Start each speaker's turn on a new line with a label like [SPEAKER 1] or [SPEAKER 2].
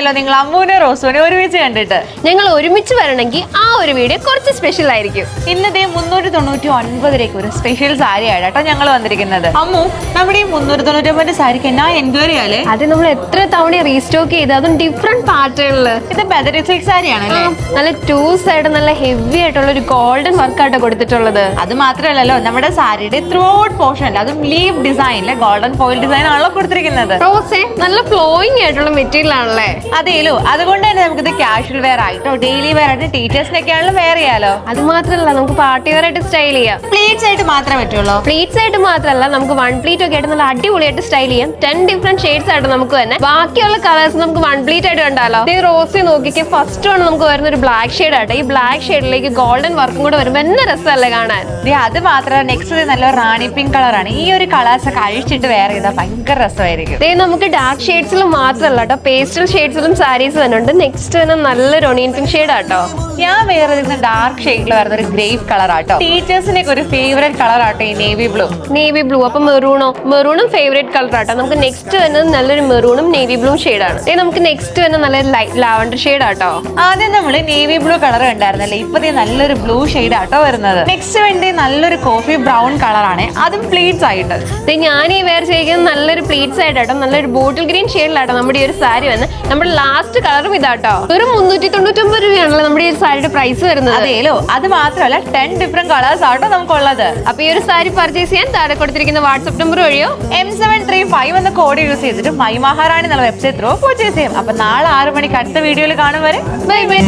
[SPEAKER 1] ആയല്ലോ നിങ്ങൾ അമ്മൂനെ റോസുവിനെ ഒരുമിച്ച് കണ്ടിട്ട്.
[SPEAKER 2] ഞങ്ങൾ ഒരുമിച്ച് വരണമെങ്കിൽ ആ ഒരു വീഡിയോ കുറച്ച് സ്പെഷ്യൽ ആയിരിക്കും.
[SPEAKER 1] ഇന്നത്തെ 399 ഒരു സ്പെഷ്യൽ സാരി ആയിട്ടോ ഞങ്ങൾ വന്നിരിക്കുന്നത്. അമ്മു, നമ്മുടെ ഈ 399 സാരിക്ക് എന്നാ എൻക്വയറി ആലേ?
[SPEAKER 2] അത് നമ്മൾ എത്ര തവണ റീസ്റ്റോക്ക് ചെയ്ത്, അതും ഡിഫറെന്റ് പാറ്റേണില്.
[SPEAKER 1] ഇത് ബദരി സിൽക്ക് സാരി ആണല്ലേ?
[SPEAKER 2] നല്ല 2 സൈഡ് നല്ല ഹെവി ആയിട്ടുള്ള ഒരു ഗോൾഡൻ വർക്ക് ആട്ടോ കൊടുത്തിട്ടുള്ളത്.
[SPEAKER 1] അത് മാത്രമല്ലല്ലോ, നമ്മുടെ സാരിയുടെ ത്രൂ ഔട്ട് പോർഷൻ അതും ലീഫ് ഡിസൈനിലെ ഗോൾഡൻ ഫോയിൽ ഡിസൈൻ ആണല്ലോ കൊടുത്തിരിക്കുന്നത്.
[SPEAKER 2] റോസേ നല്ല ഫ്ലോയിങ് ആയിട്ടുള്ള മെറ്റീരിയൽ ആണല്ലേ?
[SPEAKER 1] അതേലോ, അതുകൊണ്ട് തന്നെ നമുക്കിത് കാഷ്വൽ വെയർ ആയിട്ടോ ഡെയിലി വെയർ ആയിട്ട് ടീച്ചേഴ്സിനൊക്കെ ആണല്ലോ വെയർ ചെയ്യാലോ.
[SPEAKER 2] അത് മാത്രമല്ല, നമുക്ക് പാർട്ടി വെയർ ആയിട്ട് സ്റ്റൈൽ ചെയ്യാം.
[SPEAKER 1] പ്ലീറ്റ്സ് ആയിട്ട് മാത്രമേ പറ്റുള്ളൂ.
[SPEAKER 2] പ്ലീറ്റ്സ് ആയിട്ട് മാത്രമല്ല, നമുക്ക് 1 പ്ലീറ്റ് ഒക്കെ ആയിട്ട് നല്ല അടിപൊളിയായിട്ട് സ്റ്റൈൽ ചെയ്യാം. 10 ഡിഫറെന്റ് ഷെയ്ഡ്സ് ആയിട്ട് നമുക്ക് തന്നെ. ബാക്കിയുള്ള കളേഴ്സ് നമുക്ക് 1 പ്ലീറ്റ് ആയിട്ട് കണ്ടാലോ. ഈ റോസി നോക്കിക്ക് ഫസ്റ്റ് ആണ് നമുക്ക് വരുന്ന ഒരു ബ്ലാക്ക് ഷെയ്ഡ് ആയിട്ട്. ഈ ബ്ലാക്ക് ഷെയ്ഡിലേക്ക് ഗോൾഡൻ വർക്കും കൂടെ വരുമ്പോൾ എന്നെ രസമല്ലേ കാണാൻ.
[SPEAKER 1] അത് മാത്രമല്ല, നെക്സ്റ്റ് നല്ല റാണി പിങ്ക് കളറാണ്. ഈ ഒരു കളേഴ്സ് ഒക്കെ അഴിച്ചിട്ട് വേറെ ചെയ്താൽ ഭയങ്കര രസമായിരിക്കും.
[SPEAKER 2] നമുക്ക് ഡാർക്ക് ഷെയ്ഡ്സിലും മാത്രമല്ല കേട്ടോ, പേസ്റ്റൽ ഷെയ്ഡ്സിലും സാരീസ് തന്നെ ഉണ്ട്. നെക്സ്റ്റ് തന്നെ നല്ലൊരു ഒണിയൻ പിങ്ക് ഷെയ്ഡ് ആട്ടോ.
[SPEAKER 1] ഞാൻ വേറെ ഡാർക്ക് ഷെയ്ഡിൽ വരുന്ന ഒരു ഗ്രേപ്പ് കളർ ആട്ടോ. ടീച്ചേഴ്സിനെ ഒരു ഫേവറേറ്റ് കളർ ആട്ടോ ഈ നേവി ബ്ലൂ.
[SPEAKER 2] നേവി ബ്ലൂ അപ്പൊ മെറൂണും ഫേവറേറ്റ് കളർ ആട്ടോ. നമുക്ക് നെക്സ്റ്റ് വരുന്നത് നല്ലൊരു മെറൂണും നേവി ബ്ലൂ ഷെയ്ഡാണ്. നമുക്ക് നെക്സ്റ്റ് വരുന്ന നല്ലൊരു ലൈറ്റ് ലാവൻഡർ ഷെയ്ഡ് ആട്ടോ.
[SPEAKER 1] ആദ്യം നമ്മള് നേവി ബ്ലൂ കളർ ഉണ്ടായിരുന്നല്ലേ, ഇപ്പൊ നല്ലൊരു ബ്ലൂ ഷെയ്ഡ് ആട്ടോ വരുന്നത്. നെക്സ്റ്റ് വേണ്ടി നല്ലൊരു കോഫി ബ്രൗൺ കളറാണ്, അതും പ്ലീറ്റ്സ് ആയിട്ട്.
[SPEAKER 2] ഞാൻ ഈ വെയർ ചെയ്യുന്നത് നല്ലൊരു പ്ലീറ്റ്സ് ആയിട്ടോ, നല്ലൊരു ബോട്ടിൽ ഗ്രീൻ ഷെയ്ഡിലാട്ടോ നമ്മുടെ ഈ ഒരു സാരി വന്ന്. നമ്മുടെ ലാസ്റ്റ് കളറും ഇതാട്ടോ. വെറും 399 രൂപയാണല്ലോ നമ്മുടെ ഈ സാരിയുടെ പ്രൈസ് വരുന്നത്.
[SPEAKER 1] അതേലോ, അത് മാത്രമല്ല 10 ഡിഫറെന്റ് കളേഴ്സ് ആട്ടോ നമുക്കുള്ളത്.
[SPEAKER 2] അപ്പൊ ഈ ഒരു സാരി പർച്ചേസ് ചെയ്യാൻ താഴെ കൊടുത്തിരിക്കുന്ന വാട്സ്ആപ്പ് നമ്പർ വഴിയോ
[SPEAKER 1] M735 എന്ന കോഡ് യൂസ് ചെയ്തിട്ട് മൈ മഹാറാണി എന്നുള്ള വെബ്സൈറ്റ് ത്രൂ പർച്ചേസ് ചെയ്യും. അപ്പൊ നാളെ 6 മണിക്ക് അടുത്ത വീഡിയോയിൽ കാണും വരെ ബൈ ബൈ.